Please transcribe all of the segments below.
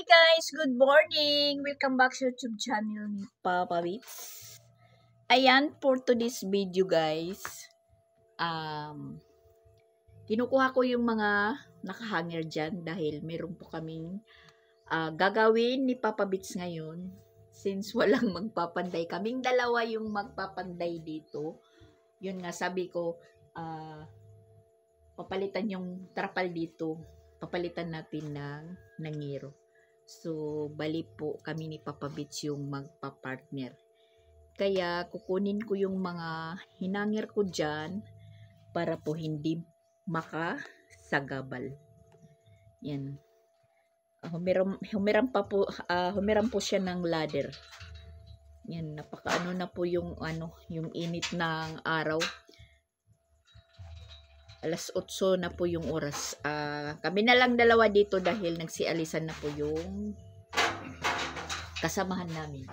Hey guys, good morning! Welcome back sa YouTube channel ni Papa Bits. Ayan, for today's video guys, kinukuha ko yung mga nakahanger dyan dahil meron po kaming gagawin ni Papa Bits ngayon. Since walang magpapanday, kaming dalawa yung magpapanday dito. Yun nga, sabi ko, papalitan yung trapal dito. Papalitan natin ng nangiro. So, bali po kami ni Papa Bits yung magpa-partner. Kaya, kukunin ko yung mga hinangir ko dyan para po hindi makasagabal. Yan. Humiram po siya ng ladder. Yan, napakaano na po yung yung init ng araw. Alas 8 na po yung oras. Kami na lang dalawa dito dahil nagsialisan na po yung kasamahan namin.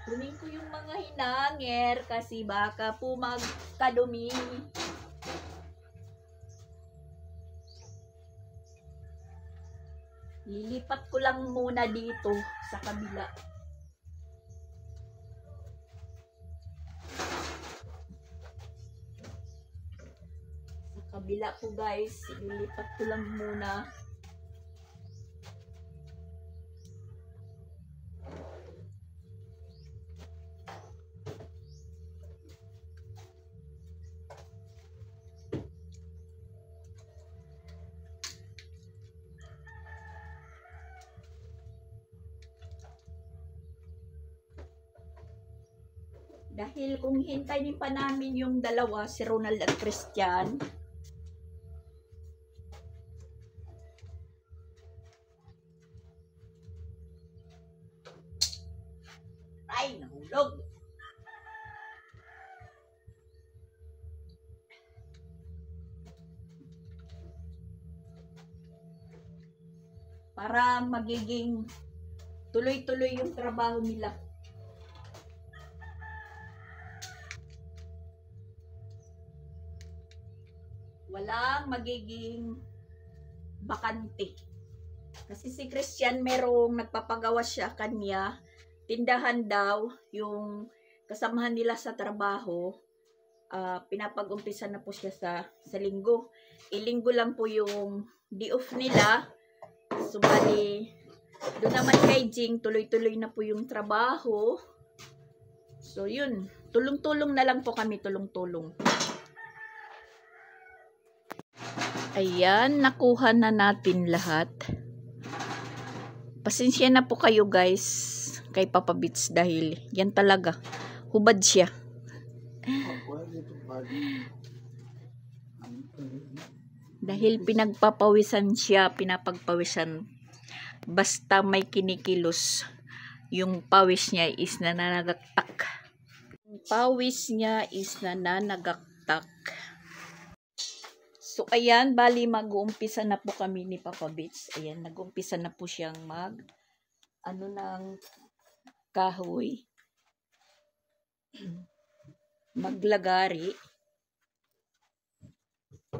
Kunin ko yung mga hinanger kasi baka po magkadumi. Lilipat ko lang muna dito sa kabila. Kabila ko guys, lilipat ko lang muna. Dahil kung hintayin pa namin yung dalawa, si Ronald at Christian, ay, nahulog. Para magiging tuloy-tuloy yung trabaho nila. Walang magiging bakante. Kasi si Christian merong nagpapagawa siya kanya. Tindahan daw yung kasamahan nila sa trabaho. Pinapag-umpisa na po siya sa linggo. Ilinggo lang po yung day off nila. So, bali, doon naman kay Jing, tuloy-tuloy na po yung trabaho. So, yun. Tulong-tulong na lang po kami, tulong-tulong. Ayan, nakuha na natin lahat. Pasensya na po kayo guys kay Papa Bits dahil yan talaga, hubad siya. Dahil pinagpapawisan siya, pinapagpawisan. Basta may kinikilos, yung pawis niya is nananagaktak. Yung pawis niya is nananagaktak. So, ayan, bali mag-uumpisa na po kami ni Papa Bits. Ayan, nag-uumpisa na po siyang ng kahoy. Maglagari.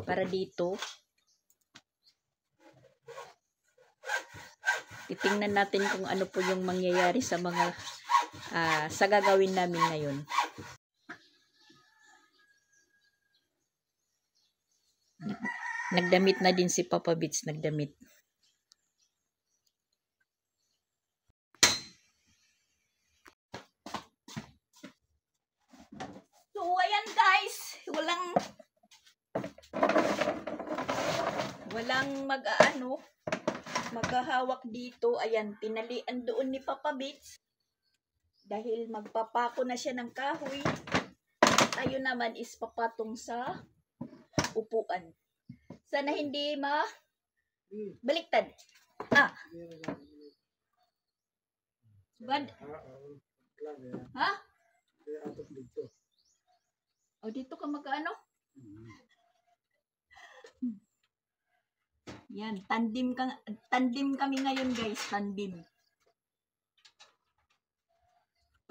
Para dito. Titingnan natin kung ano po yung mangyayari sa mga sa gagawin namin ngayon. Nagdamit na din si Papa Bits, nagdamit. So, ayan guys, walang maghahawak dito. Ayan, tinalian doon ni Papa Bits. Dahil magpapako na siya ng kahoy. Ayun naman is papatong sa upuan. Sana hindi baliktad. Bad. Ha? O, dito ka mag-ano? Yan, tandem kami ngayon guys, tandem.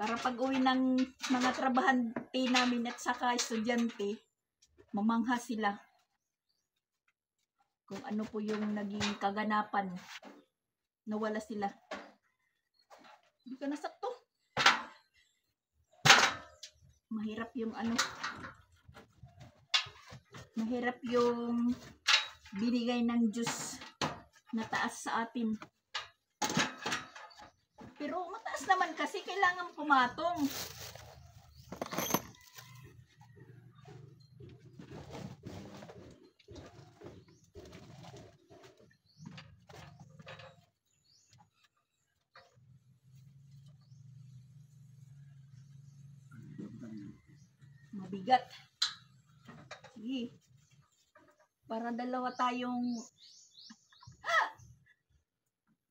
Para pag-uwi ng mga trabahante namin at saka estudyante, mamangha sila. kung ano po yung naging kaganapan. Nawala sila. Hindi ka nasakto. Mahirap yung ano. Mahirap yung binigay ng Diyos na taas sa atin. Pero mataas naman kasi kailangan pumatong. Mabigat. Sige. Para dalawa tayong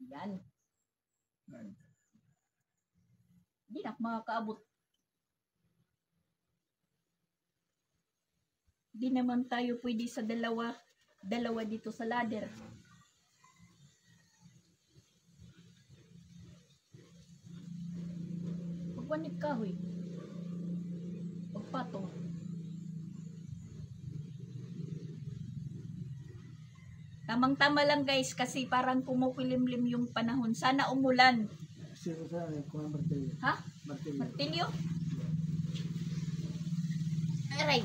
yan. Hindi na makakaabot. Hindi naman tayo pwede sa dalawa dito sa ladder. Pagwanit kahoy. Pagpatong. Tamang-tama lang guys kasi parang kumukilimlim yung panahon. Sana umulan. Sino sa kuha martilyo? Ha? Martilyo. Martilyo? Aray.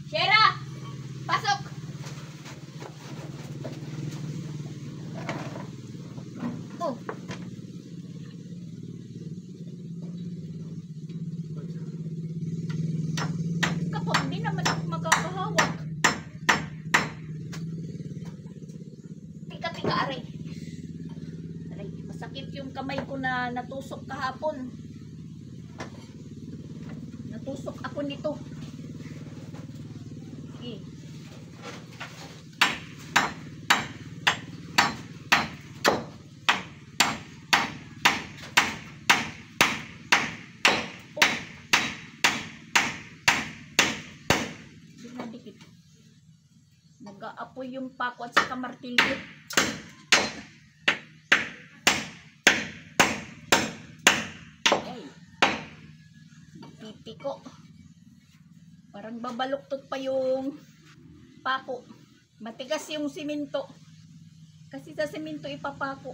Shera! Pasok! Oh. Kapag di naman ako makakahawak. Tika, aray. Aray, masakit yung kamay ko na natusok kahapon. Natusok ako nito. Sige. Dikit. Nag-aapoy yung pako at saka martilyo. Ay. Pipi ko. Parang babaluktot pa yung pako. Matigas yung simento. Kasi sa simento ipapako.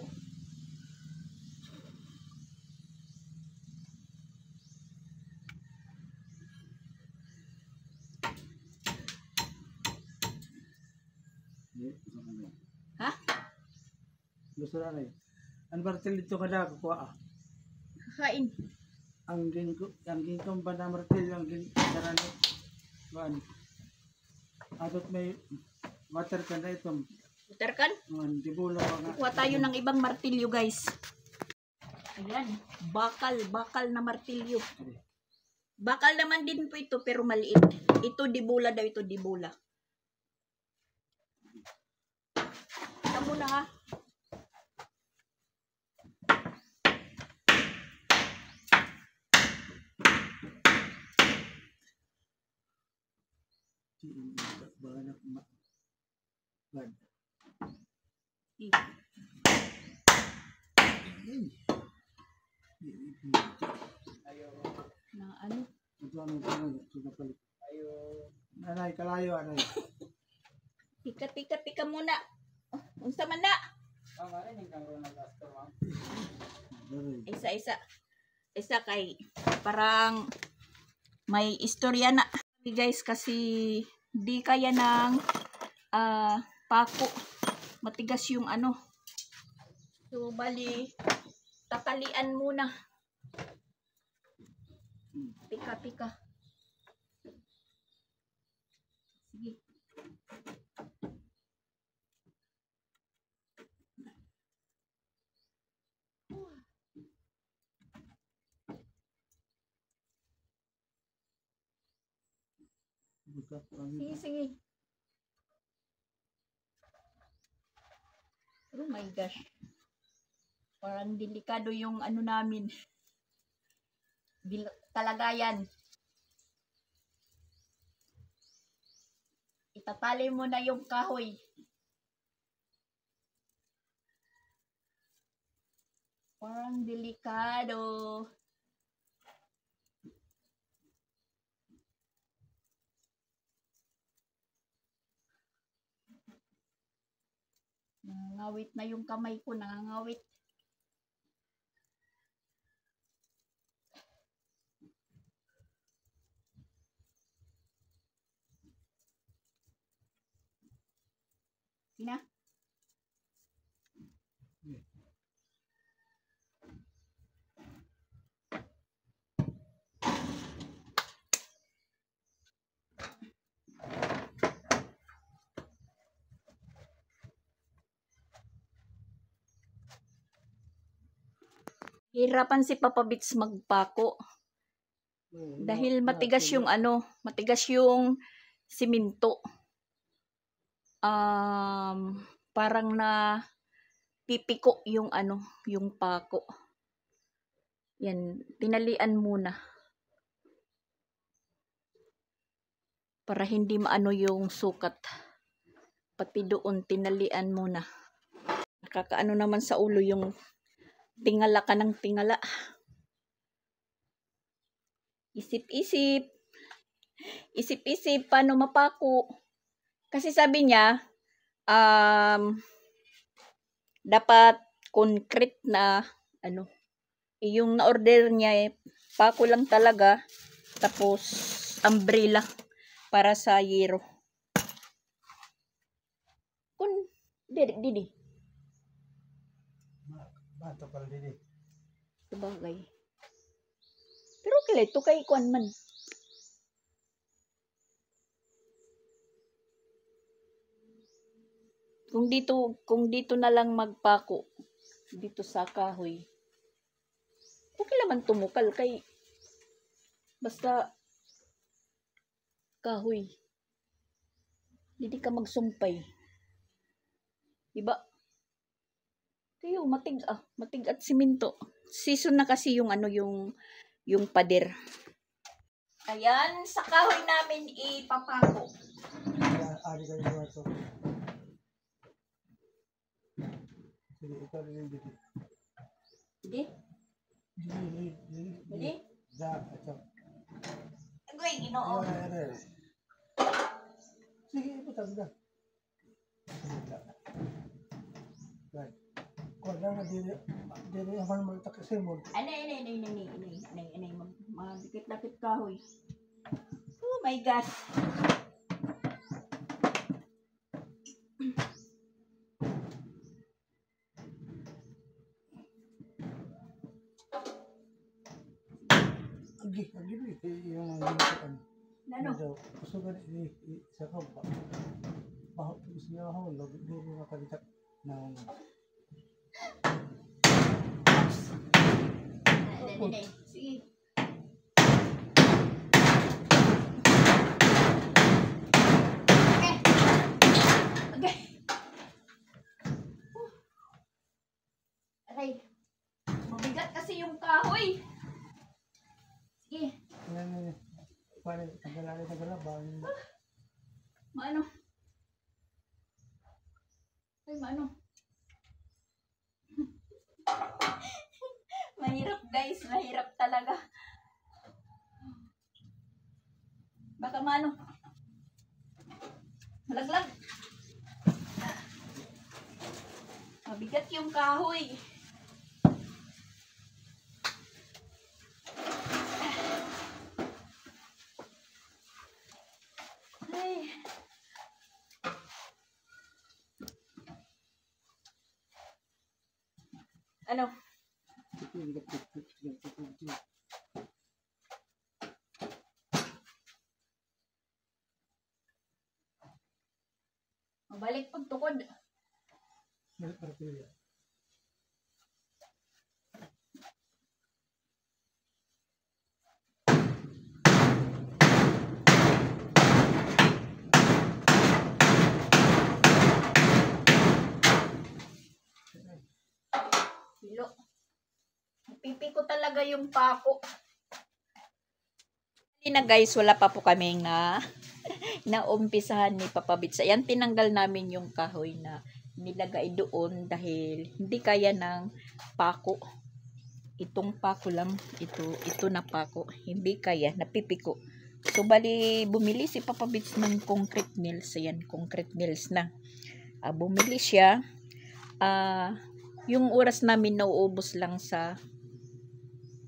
Ha? Gusto na rin. Ang martilyo dito kada kuha. Kain. Ang ginkong ba na martilyo ang ginkarani. Kuan. Atot may water kan na itong. Water can? Dibulo pa nga. Kuha tayo ng ibang martilyo guys. Ayan. Bakal na martilyo. Bakal naman din po ito pero maliit. Ito dibula daw, ito dibula. Ito muna ha. Banak ma. Bad. Na ano? Ito ang sinapalit. Anay, kalayo, anay. Tika muna. Unsa man na? Isa kay parang may istorya na. Guys, kasi di kaya ng pako. Matigas yung ano. So, bali, tatalian muna. Pika. Sige. Sige. Oh my gosh. Parang delikado yung ano namin. Kalagayan. Itatali mo na yung kahoy. Parang delikado. Nangangawit na yung kamay ko, nangangawit. Sina? Hirapan si Papa Bits magpako. Dahil matigas yung matigas yung siminto. Parang na pipiko yung yung pako. Yan, tinalian muna. Para hindi maano yung sukat. Pati doon, tinalian muna. Nakakaano naman sa ulo yung tingala ka ng tingala. Isip-isip. Isip-isip paano mapako. Kasi sabi niya, dapat concrete na yung na-order niya pako lang talaga. Tapos umbrella para sa yero. Didi. Bato pala didi. Sabagay. Pero kailan ito kay kuan man. Kung dito na lang magpako dito sa kahoy. Okay naman tumukal kay basta kahoy. Hindi ka magsumpay. Diba? Kayo matig at siminto. Season na kasi yung yung pader. Ayan, sa kahoy namin ipapako. Ari kayo mga ito. Sige, ikaw rin dito. Hindi? Hindi? Ito. Agoy, Ginoo. Sige, iputang na. Right. Kung lang na dili naman magtakasay mo. Anay. Madikit-dakit kahoy. Oh my gosh. Agi, yung ginagawa. Ano? Gusto ka isa ka ba? Gusto niya ako, hindi mo makalitak ng... Sige. Okay. Aray. Mabigat kasi yung kahoy. Sige. Paano, tagala, Maano? Ay, maano? Mahirap guys, mahirap talaga. Baka maano? Malaglag. Mabigat yung kahoy. Ay. Ano? Mabalik pagtukod. Hilo. Pipi ko talaga yung pako. Hindi na guys, wala pa po kaming naumpisahan ni Papa Bits. Ayan, tinanggal namin yung kahoy na nilagay doon dahil hindi kaya ng pako. Itong pako lang, ito na pako. Hindi kaya, napipiko. So, bali, bumili si Papa Bits ng concrete nails. Ayan, concrete nails na. Bumili siya. yung oras namin nauubos lang sa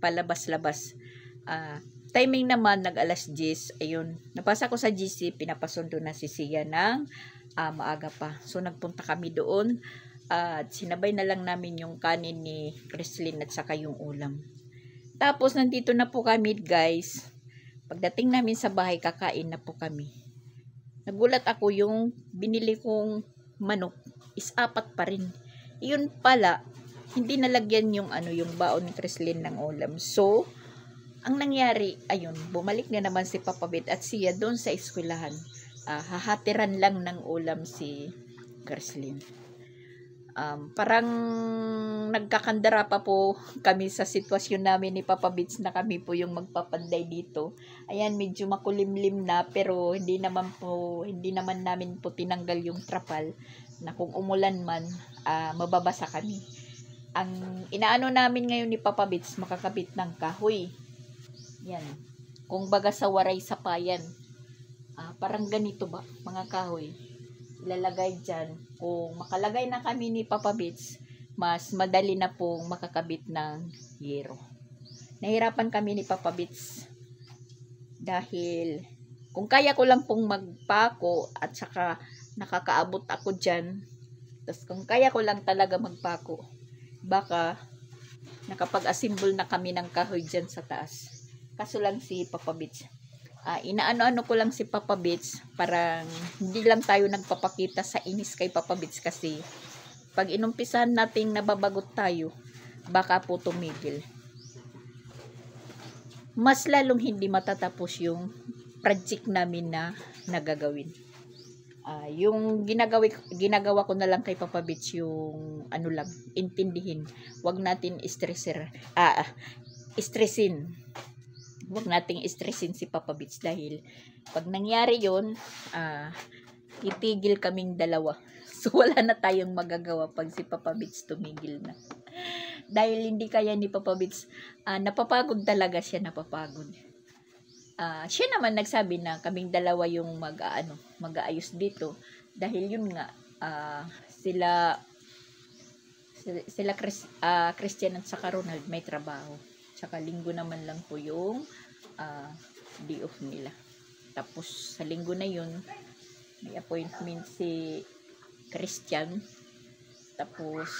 palabas-labas. Timing naman nag alas 10, ayun. Napasa ko sa GC, pinapasundo na si Sia ng maaga pa. So nagpunta kami doon at sinabay na lang namin yung kanin ni Chrislyn at saka yung ulam. Tapos nandito na po kami, guys. Pagdating namin sa bahay, kakain na po kami. Nagulat ako, yung binili kong manok is 4 pa rin. Yun pala, hindi nalagyan yung yung baon ni Chrislyn ng ulam. So, ang nangyari, ayun, bumalik na naman si Papa Bet at Sia doon sa eskwelahan. Hahatiran lang ng ulam si Chrislyn. Parang nagkakandara pa po kami sa sitwasyon namin ni Papa Bits na kami po yung magpapanday dito. Ayan, medyo makulimlim na, pero hindi naman namin po tinanggal yung trapal na kung umulan man, mababasa kami. Ang inaano namin ngayon ni Papa Bits, makakabit ng kahoy. Yan. Kung baga sa waray sapayan. Parang ganito ba, mga kahoy. Ilalagay dyan. Kung makalagay na kami ni Papa Bits, mas madali na pong makakabit ng yero. Nahirapan kami ni Papa Bits dahil kung kaya ko lang pong magpako at saka nakakaabot ako dyan, tapos kung kaya ko lang talaga magpako, baka nakapag-assemble na kami ng kahoy dyan sa taas. Kaso lang si Papa Bits, inaano-ano ko lang si Papa Bits, parang hindi lang tayo nagpapakita sa inis kay Papa Bits, kasi pag inumpisahan nating nababagot tayo, baka po tumigil. Mas lalong hindi matatapos yung project namin na nagagawin. Yung ginagawa ko na lang kay Papa Bits yung lang, intindihin. Wag natin stressin. Huwag nating stressin si Papa Bits dahil pag nangyari yun, itigil kaming dalawa. So wala na tayong magagawa pag si Papa Bits tumigil na. Dahil hindi kaya ni Papa Bits, napapagod talaga siya, napapagod. Siya naman nagsabi na kaming dalawa yung mag-aayos dito dahil yun nga, sila Christian at saka Ronald may trabaho. Tsaka linggo naman lang po yung day off nila. Tapos sa linggo na yun, may appointment si Christian. Tapos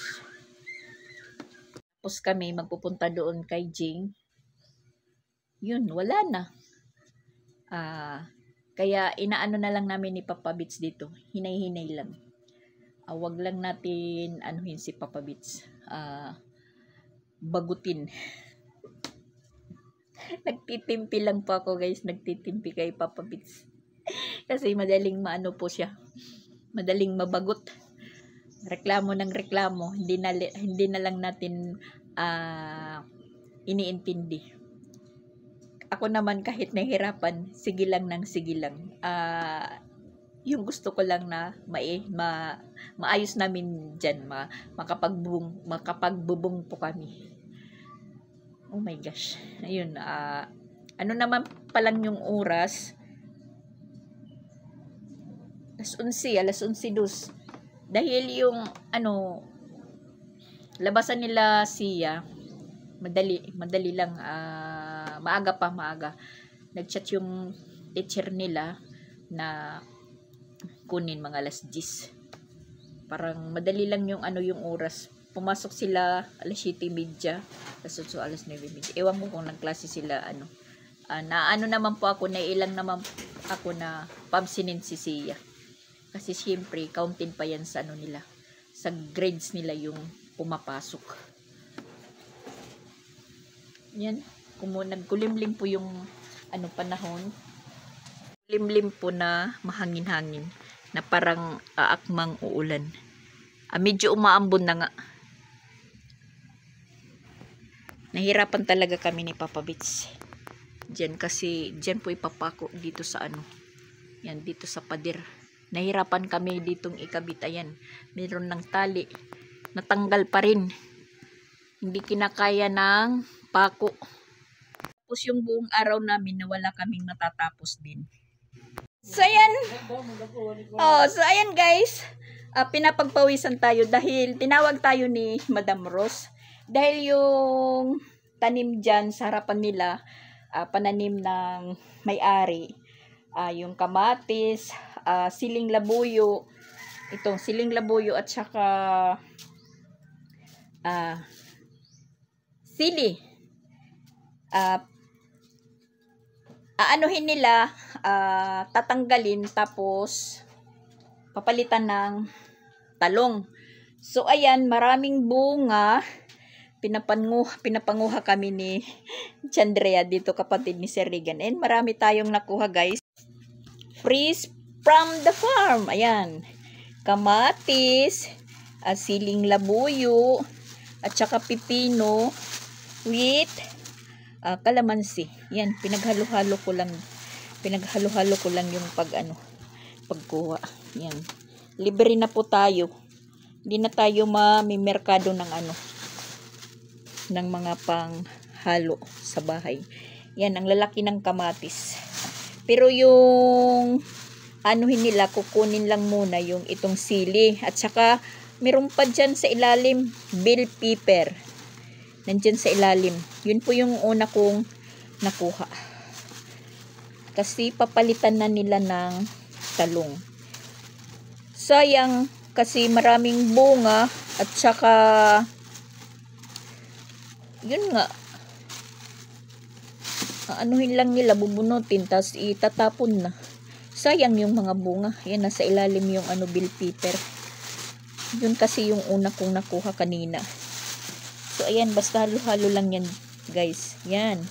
kami magpupunta doon kay Jing. Yun, wala na. Kaya inaano na lang namin ni Papa Bits dito. Hinay-hinay lang. Wag lang natin anuhin si Papa Bits. Bagutin. Nagtitimpi lang po ako, guys. Nagtitimpi kay Papa Bits. Kasi madaling maano po siya. Madaling mabagot. Reklamo ng reklamo. Hindi na lang natin iniintindi. Ako naman kahit nahihirapan, sige lang ng sige lang. Yung gusto ko lang na maayos namin dyan. Makapagbubong po kami. Oh my gosh. Ayun, ano naman palang yung oras? Alas 11:02. Dahil yung labasan nila Sia, madali lang, maaga. Nagchat yung teacher nila na kunin mga alas 10. Parang madali lang yung yung oras. Pumasok sila alas 7:30, tapos alas 9:30. Ewan mo kung nagklase sila naman po ako, nailang naman ako na pamsinin si Sia. Kasi siyempre, counted pa yan sa nila, sa grades nila yung pumapasok. Yan, nagkulimlim po yung panahon. Limlim po na mahangin-hangin, na parang aakmang uulan. Medyo umaambon na nga. Nahirapan talaga kami ni Papa Bits diyan, kasi diyan po ipapako dito sa yan, dito sa pader. Nahirapan kami ditong ikabit. Ayan, meron ng tali, natanggal pa rin, hindi kinakaya ng pako. Tapos yung buong araw namin na wala kaming natatapos din. So ayan, so ayan guys, pinapagpawisan tayo dahil tinawag tayo ni Madam Rose. Dahil yung tanim dyan sa harapan nila, pananim ng may-ari, yung kamatis, siling labuyo, itong siling labuyo at saka sili. Aanuhin nila, tatanggalin tapos papalitan ng talong. So ayan, maraming bunga. Pinapanguha kami ni Chandrea dito, kapatid ni Sir Regan. And marami tayong nakuha, guys. Fresh from the farm. Ayan. Kamatis, siling labuyo, at saka pipino with kalamansi. Yan, pinaghalo-halo ko lang. Pinaghalo-halo ko lang yung pagkuha. Yan. Libre na po tayo. Hindi na tayo mamimerkado ng mga panghalo sa bahay. Yan, ang lalaki ng kamatis. Pero yung anuhin nila, kukunin lang muna yung itong sili. At saka, meron pa dyan sa ilalim, bell pepper. Nandyan sa ilalim. Yun po yung una kong nakuha. Kasi papalitan na nila ng talong. Sayang, kasi maraming bunga at saka yun nga, anuhin lang nila, bubunutin, tapos itatapon na. Sayang yung mga bunga. Yan, nasa ilalim yung bell pepper. Yun kasi yung una kong nakuha kanina. So, ayan, basta halo-halo lang yan, guys. Yan,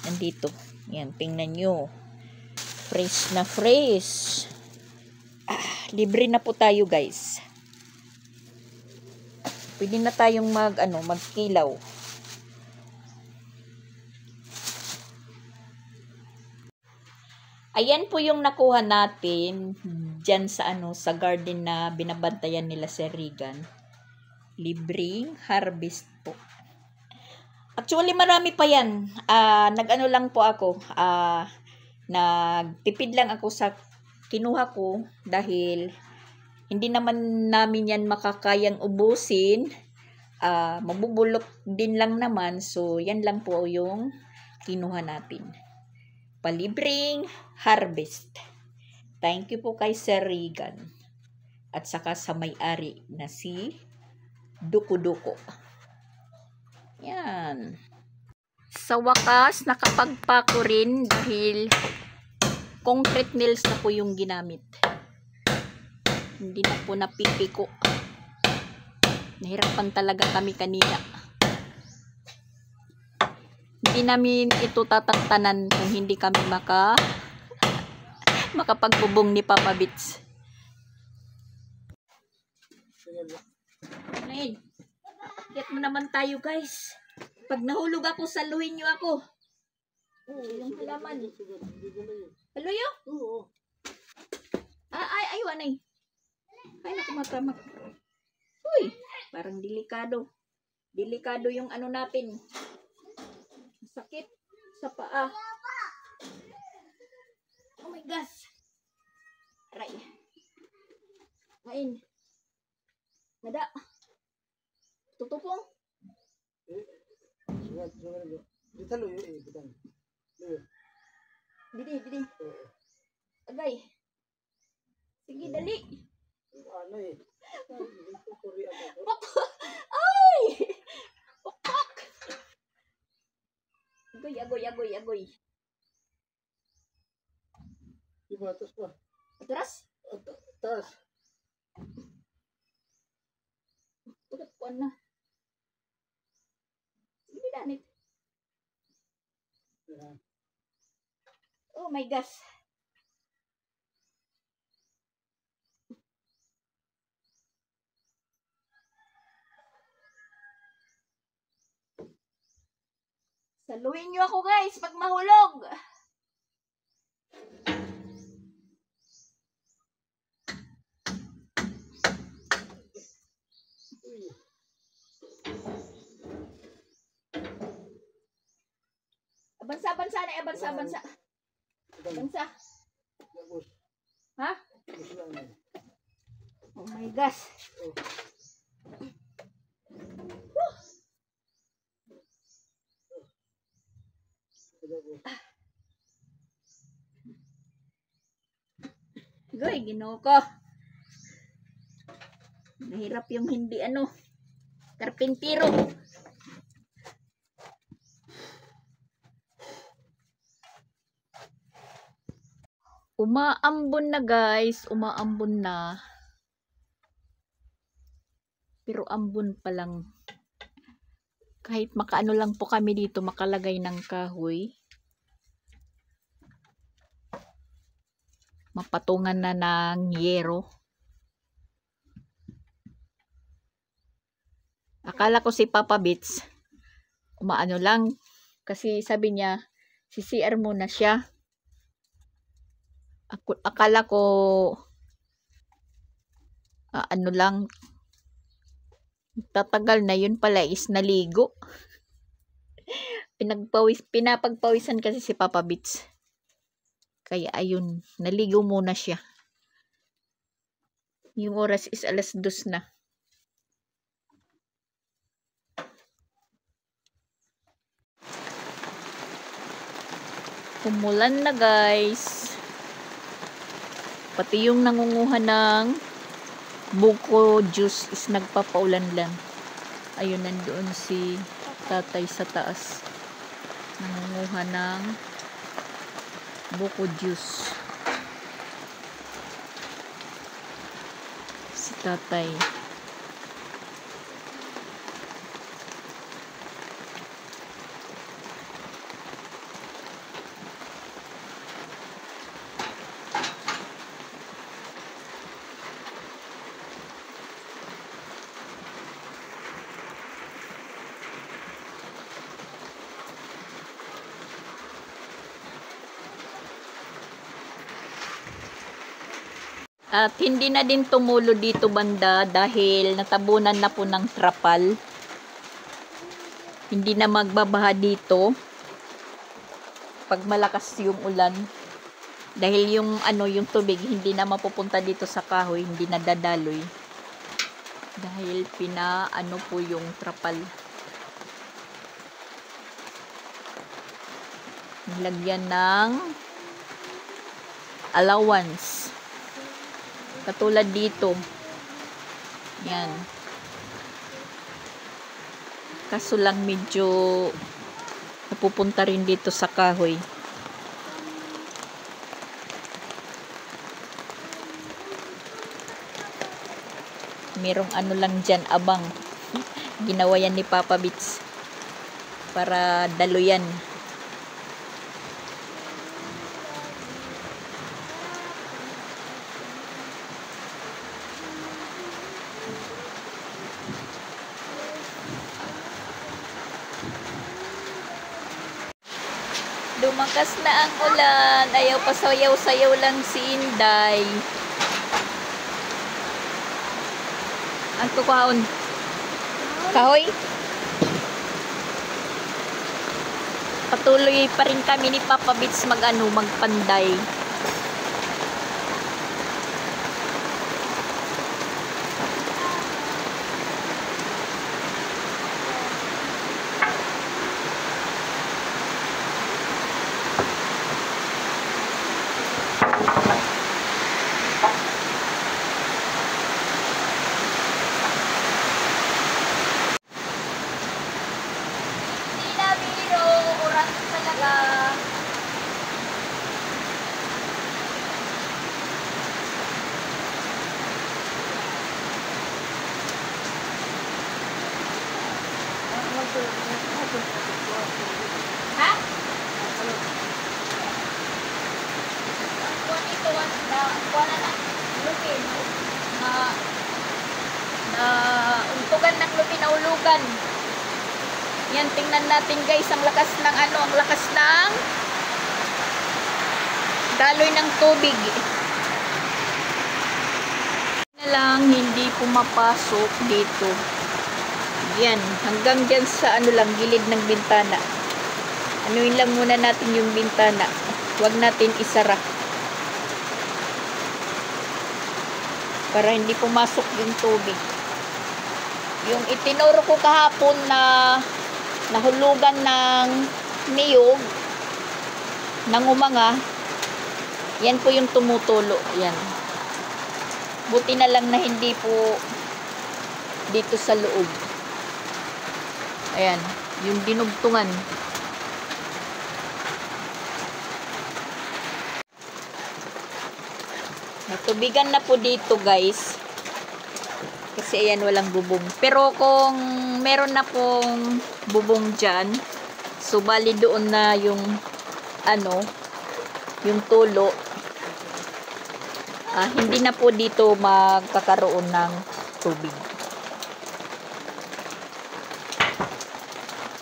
nandito. Yan, tingnan nyo. Fresh na fresh. Libre na po tayo, guys. Pwede na tayong magkilaw. Ayan po yung nakuha natin dyan sa sa garden na binabantayan nila Sir Regan. Libreng harvest po. Actually, marami pa yan. Nag-ano lang po ako. Nagtipid lang ako sa kinuha ko dahil hindi naman namin yan makakayang ubusin. Mabubulok din lang naman. So, yan lang po yung kinuha natin. Palibreng harvest. Thank you po kay Sir Regan. At saka sa may-ari na si Duko-Duko. Yan. Sa wakas, nakapagpako rin dahil concrete nails na po yung ginamit. Hindi na po napipiko. Nahirapan talaga kami kanina. Hindi namin ito tataktanan kung hindi kami makapagbubong ni Papa Bits. Ngayon, get mo naman tayo, guys. Pag nahulog ako, saluhin nyo ako. Yung halaman. Haluyo? Oo. Aywan ay. Ay, naku, matamak. Uy, parang delikado. Delikado yung natin. Sakit sa paa. Oh my gosh. Aray. Ngayon. Nada. Tutupong. Dito lo yun bukan. Didi. Agay. Sige, dali. Ano eh. Ay! Pokpok! Agoy. Diba, atas pa. Atras? Atas. Ugat ko na. Sige, danit. Oh my gosh. Saluhin nyo ako, guys, pag mahulog. Abansa na, abansa. Ha? Oh my gosh. Goy, ginoo ko. Nahirap yung hindi karpintero. Umaambon na guys, umaambon na. Pero ambon pa lang. Kahit makaano lang po kami dito, makalagay ng kahoy. Mapatungan na ng yero. Akala ko si Papa Bits, umaano lang. Kasi sabi niya, CCR muna siya. Akala ko, ano lang, tatagal na, yun pala is naligo. Pinapagpawisan kasi si Papa Bits. Kaya ayun, naligo muna siya. Yung oras is 2:00 na. Umulan na guys. Pati yung nangunguha ng buko juice is nagpapaulan lang. Ayun, nandoon si tatay sa taas. Nangunguha ng buko juice. Si tatay. At hindi na din tumulo dito banda dahil natabunan na po ng trapal. Hindi na magbabaha dito pag malakas yung ulan. Dahil yung tubig hindi na mapupunta dito sa kahoy, hindi na dadaloy. Dahil po yung trapal. Nilagyan ng allowance. Katulad dito. Yan. Kaso lang medyo napupunta rin dito sa kahoy. Merong lang dyan, abang. Ginawa yan ni Papa Bits. Para daluyan. Lumakas na ang ulan. Ayaw pa sayaw-sayaw lang si Inday. Ang tukahon. Kahoy. Patuloy pa rin kami ni Papa Bits magpanday. Ha? Kuha nito kuha na lupin. Untugan ng lupin na ulugan. Yan, tingnan natin guys ang lakas ng ang lakas ng daloy ng tubig. Na lang hindi pumapasok dito. Yan, hanggang dyan sa gilid ng bintana. Anuin lang muna natin yung bintana. Huwag natin isara. para hindi pumasok yung tubig. Yung itinuro ko kahapon na nahulugan ng niyog ng umanga, yan po yung tumutulo. Yan. Buti na lang na hindi po dito sa loob. Ayan, yung dinugtungan. Natubigan na po dito, guys. Kasi ayan, walang bubong. Pero kung meron na pong bubong dyan, so bali doon na yung ano, yung tulo. Hindi na po dito magkakaroon ng tubig.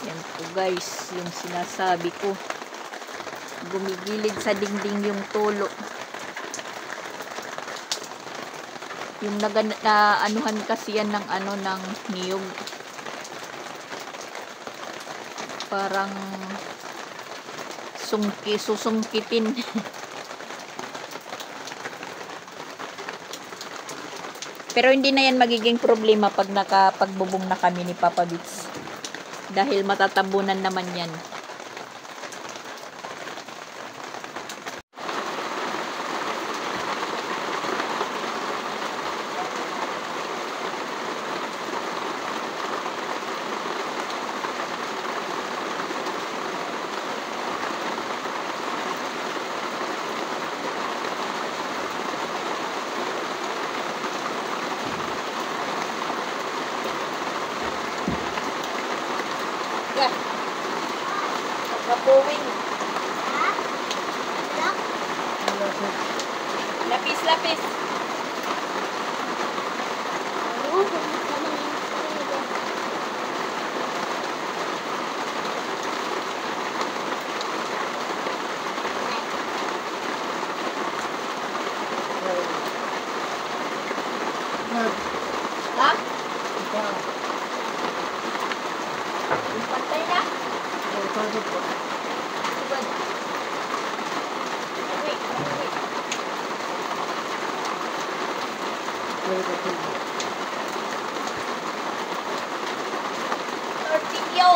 Yan po, guys, yung sinasabi ko. Gumigilid sa dingding yung tulo. Yung anuhan kasi yan ng ano, ng niyog. Parang susungkitin. Pero hindi na yan magiging problema pag nakapagbubong na kami ni Papa Bits. Dahil matatabunan naman yan. Kapuwing. Lapis. Ha? Yung pantay na? Tortillo!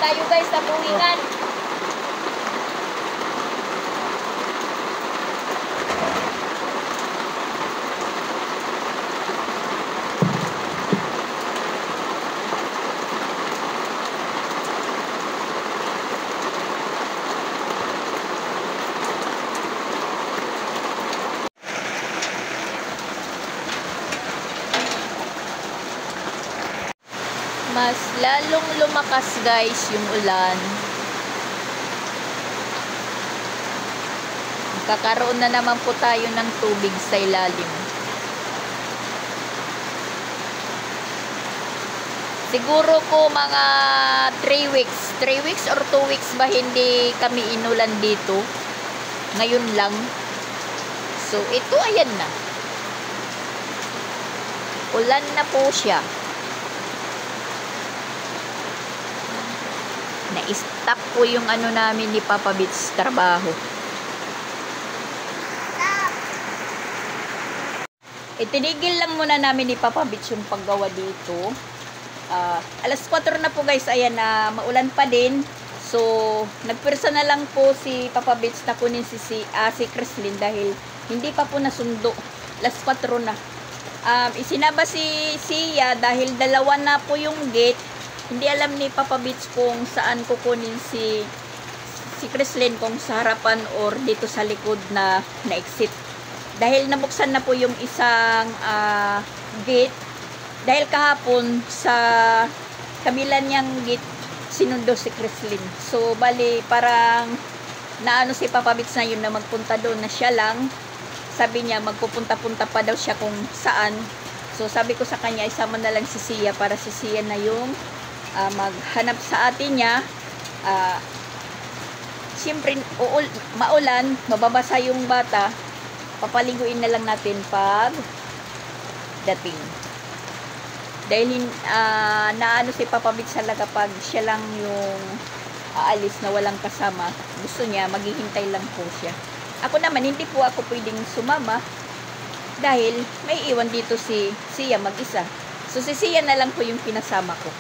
Tayo guys sa buwingan. Mas lalong lumakas guys yung ulan Kakaroon na naman po tayo ng tubig sa ilalim. Siguro ko mga 3 weeks. 3 weeks or 2 weeks ba hindi kami inulan dito. Ngayon lang. So, ito ayan na. Ulan na po siya. Na-stop po yung ano namin ni Papa Bits trabaho. Itinigil lang muna namin ni Papa Bits yung paggawa dito. Alas 4 na po guys, ayan na maulan pa din. So, nagpirsa na lang po si Papa Bits na kunin si Chrislyn dahil hindi pa po nasundo. Alas 4 na. Isinaba si Sia dahil dalawa na po yung gate. Hindi alam ni Papa Bits kung saan kukunin si Chrislyn, kung sa harapan or dito sa likod na exit. Dahil nabuksan na po yung isang gate. Dahil kahapon sa kabila niyang gate sinundo si Chrislyn. So bali parang naano si Papa Bits na yun na magpunta doon na siya lang. Sabi niya magpupunta-punta pa daw siya kung saan. So sabi ko sa kanya isama na lang si Sia para si Sia na yung maghanap sa atin niya. Siyempre maulan, mababasa yung bata. Papaliguin na lang natin pag dating. Dahil naano si Papa Bits talaga pag siya lang yung aalis na walang kasama. Gusto niya, maghihintay lang po siya. Ako naman, hindi po ako pwedeng sumama dahil may iwan dito si Sia mag-isa. So si Sia na lang po yung pinasama ko.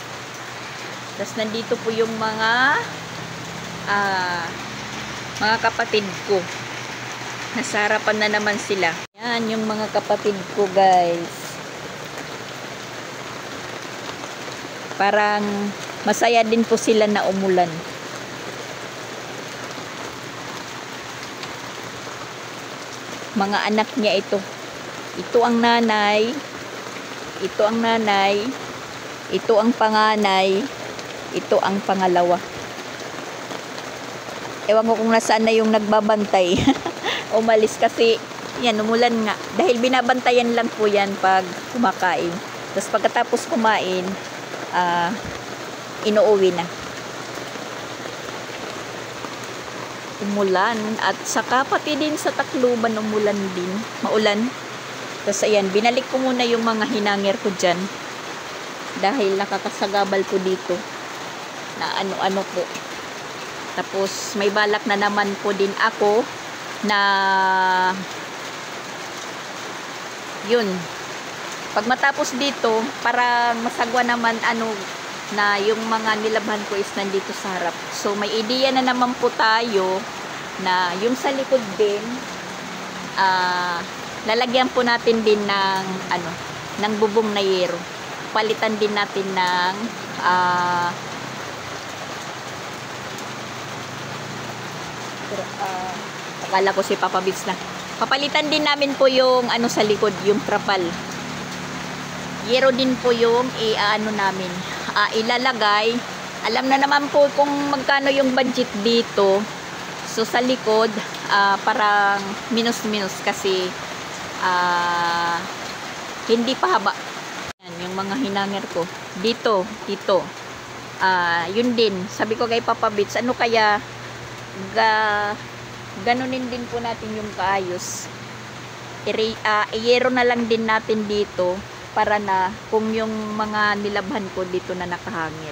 Tapos nandito po yung mga kapatid ko. Nasa harapan na naman sila. Yan yung mga kapatid ko guys. Parang masaya din po sila na umulan. Mga anak niya ito. Ito ang nanay. Ito ang nanay. Ito ang panganay. Ito ang pangalawa. Ewan ko kung nasaan na yung nagbabantay. Umalis kasi yan, umulan nga. Dahil binabantayan lang po yan pag kumakain. Tapos pagkatapos kumain, inuuwi na. Umulan at saka pati din sa Tacloban umulan din, maulan. Tapos ayan, binalik ko muna yung mga hinangir ko dyan dahil nakakasagabal po dito na ano-ano po. Tapos may balak na naman po din ako na yun, pag matapos dito, para masagwa naman na yung mga nilabhan ko is nandito sa harap. So may ideya na naman po tayo na yung sa likod din, lalagyan po natin din ng ng bubong na yero. Palitan din natin ng akala ko si Papa Bits na. Papalitan din namin po yung sa likod, yung trapal. Yero din po yung namin ilalagay. Alam na naman po kung magkano yung budget dito. So sa likod parang minus kasi hindi pa haba. Yan, yung mga hinangir ko dito yun din, sabi ko kay Papa Bits, ano kaya ganunin din po natin yung kaayos. Iyero na lang din natin dito para na kung yung mga nilabhan ko dito na nakahangir,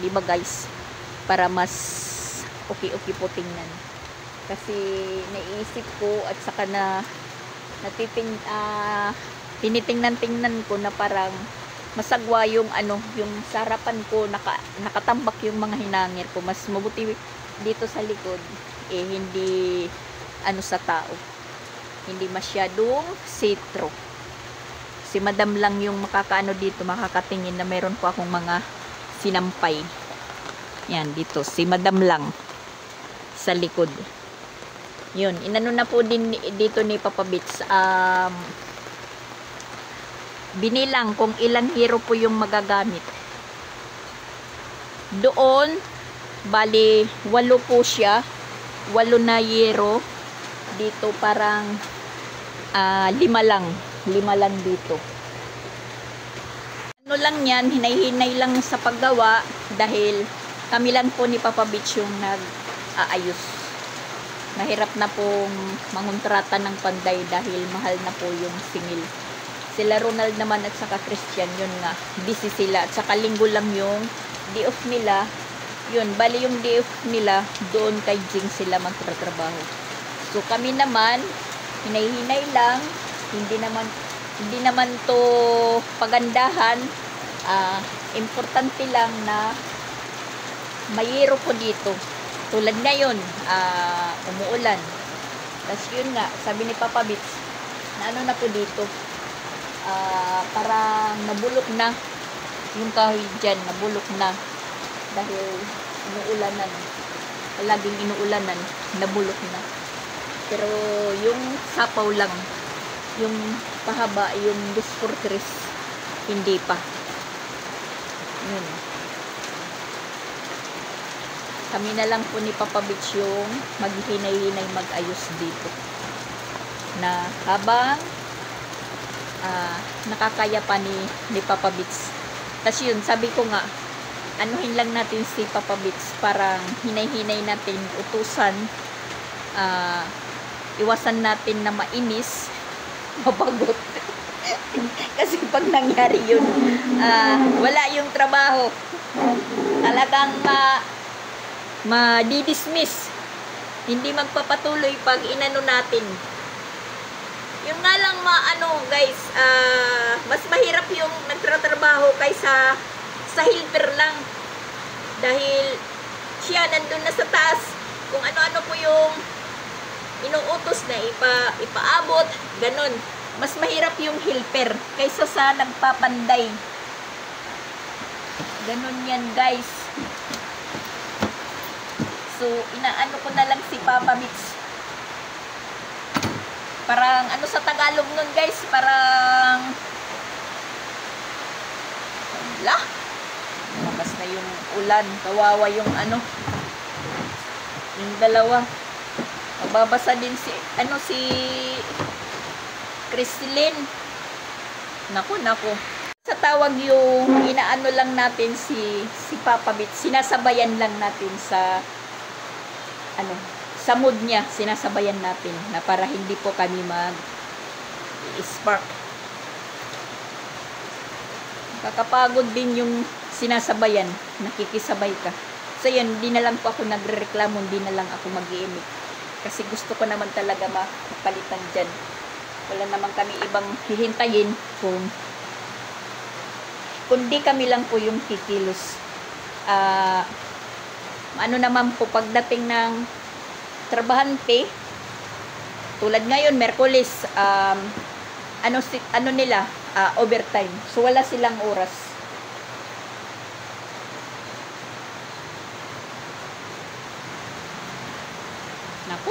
di ba guys, para mas okay po tingnan. Kasi naisip ko at saka na tinitingnan ko na parang masagwa yung yung sa harapan ko, nakatambak yung mga hinangir ko. Mas mabuti dito sa likod hindi sa tao, hindi masyadong sitro. Si madam lang yung makakaano dito, makakatingin na meron po akong mga sinampay. Yan, dito. Si madam lang. Sa likod. Yun. Inano na po din dito ni Papa Bits. Binilang kung ilang hero po yung magagamit. Doon, bali, 8 po siya. 8 na hero. dito parang 5 lang. 5 lang dito. Ano lang yan, hinay-hinay lang sa paggawa dahil kami lang po ni Papa Beach yung nag-aayos. Mahirap na pong mangontrata ng panday dahil mahal na po yung singil. Sila Ronald naman at saka Christian, yun nga, busy sila. At saka linggo lang yung day off nila. Yun, bali yung day off nila, doon kay Jing sila magtatrabaho. So kami naman, hinay-hinay lang, hindi naman to pagandahan. Importante lang na mayero po dito. Tulad ngayon, umuulan. Tapos yun nga, sabi ni Papa Bits, na ano na po dito, parang nabulok na yung kahoy dyan, nabulok na. Dahil inuulanan, laging inuulanan, nabulok na. Pero yung sapaw lang, yung pahaba, yung disportris, hindi pa. Yun. Kami na lang po ni Papa Beach yung maghinay-hinay mag-ayos dito. Na habang nakakaya pa ni Papa Beach. Tapos yun, sabi ko nga, anuhin lang natin si Papa Beach, parang hinay-hinay natin, utusan, iwasan natin na mainis, mabagot. Kasi pag nangyari yun, wala yung trabaho. Talagang ma-dismiss. Hindi magpapatuloy pag inano natin. Yung nga lang guys, mas mahirap yung nagtratrabaho kaysa sa helper lang. Dahil siya nandun na sa taas, kung ano-ano po yung inuutos na ipaabot, ganun. Mas mahirap yung helper kaysa sa nagpapanday. Ganun yan guys. So, inaano ko na lang si Papa Beach. Parang, ano sa Tagalog nun guys? Parang, lakas na yung ulan. Kawawa yung yung dalawa. Magbabasa din si Christine. Naku. Sa tawag yung inaano lang natin si Papa Beach. Sinasabayan lang natin sa sa mood niya, sinasabayan natin na para hindi po kami mag-spark. Kakapagod din yung sinasabayan, nakikisabay ka. So yun, hindi na lang po ako nagrereklamo, hindi na lang ako mag-iimik. Kasi gusto ko naman talaga mapalitan dyan. Wala naman kami ibang hihintayin kundi kami lang po yung kikilos. Ano naman po pagdating ng trabahante, tulad ngayon Merkulis, nila overtime, so wala silang oras.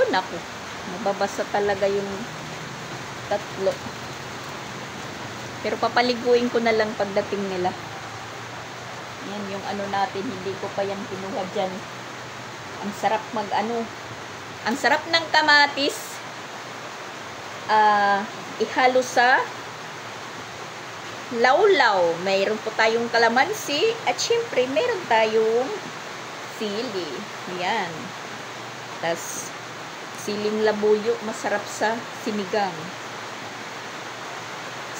Naku, mababasa talaga yung tatlo. Pero papaliguin ko na lang pagdating nila. Yan yung natin, hindi ko pa yan kinuha dyan. Ang sarap ang sarap ng kamatis. Ihalo sa lawlaw. Mayroon po tayong kalamansi at syempre mayroon tayong sili. Yan. Tas siling labuyo, masarap sa sinigang.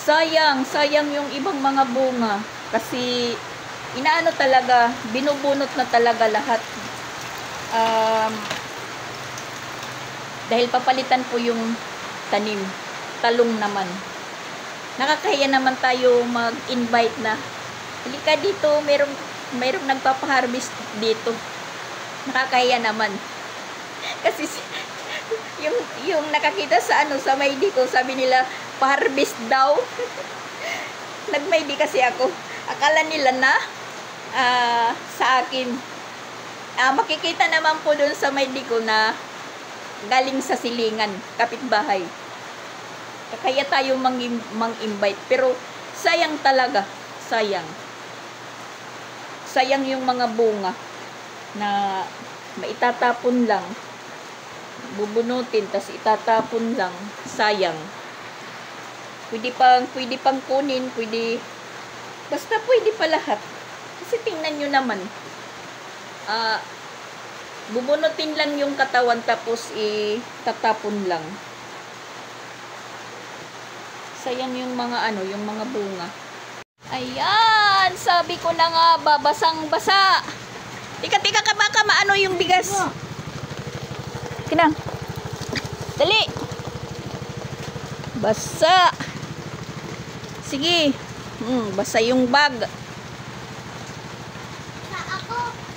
Sayang yung ibang mga bunga kasi inaano talaga, binubunot na talaga lahat. Dahil papalitan po yung tanim, talong naman. Nakakahiya naman tayo mag-invite na, halika dito, mayroong nagpapa-harvest dito. Nakakahiya naman. Kasi yung nakakita sa sa Maydi ko, sabi nila, pa-harvest daw. Nag-Maydi kasi ako. Akala nila na sa akin. Makikita naman po doon sa Maydi ko na galing sa silingan, kapitbahay. Kaya tayo mang-invite. Pero sayang talaga. Sayang yung mga bunga na maitatapon lang. bubunutin, tas itatapon lang. Sayang. Pwede pang kunin, basta pwede pa lahat. Kasi tingnan nyo naman, bubunutin lang yung katawan, tapos itatapon lang. Sayang yung mga yung mga bunga. Ayan, sabi ko na nga, babasang-basa. Tika ka baka maano yung bigas. Kinang. Dali. Basa. Sige. Basa yung bag.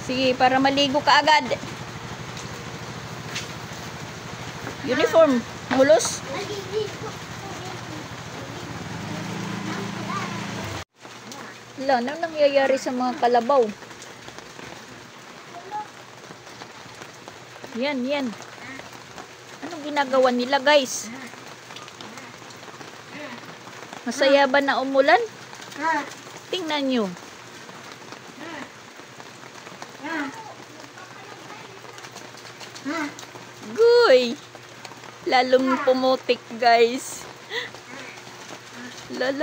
Sige, para maligo ka agad. Uniform. Mulos. Wala, ano nangyayari sa mga kalabaw? Yan. Anong ginagawa nila, guys? Masaya ba na umulan? Tingnan nyo. Guy! Lalong pumutik, guys. La.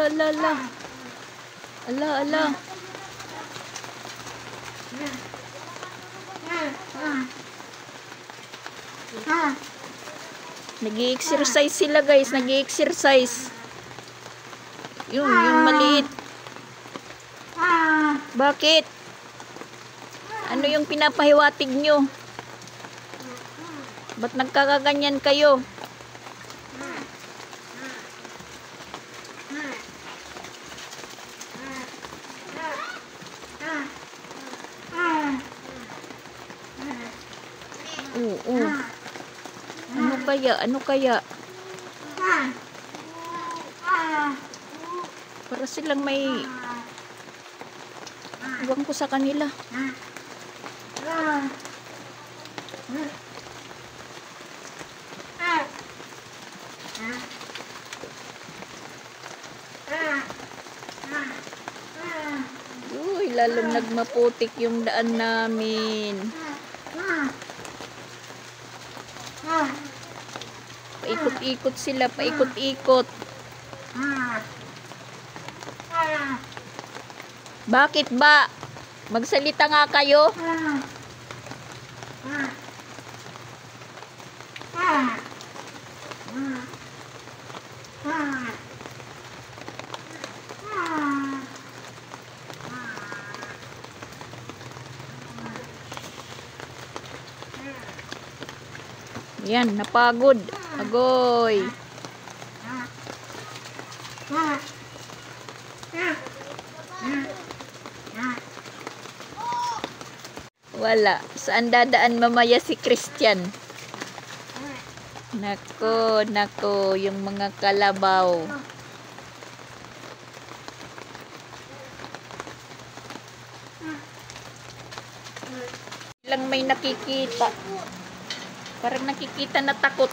Ala. Nag-i-exercise sila, guys. Nag-i-exercise. Yung maliit. Bakit? Ano yung pinapahiwatig nyo? Ba't nagkakaganyan kayo? Oo. Ano kaya? Para silang may iwan ko sa kanila. Uy, lalong nagmaputik yung daan namin. Paikot-ikot sila, paikot-ikot. Bakit ba? Magsalita nga kayo. Yan, napagod. Agoy. Wala. Saan dadaan mamaya si Christian? Nako, yung mga kalabaw. Lang may nakikita. Parang nakikita na takot.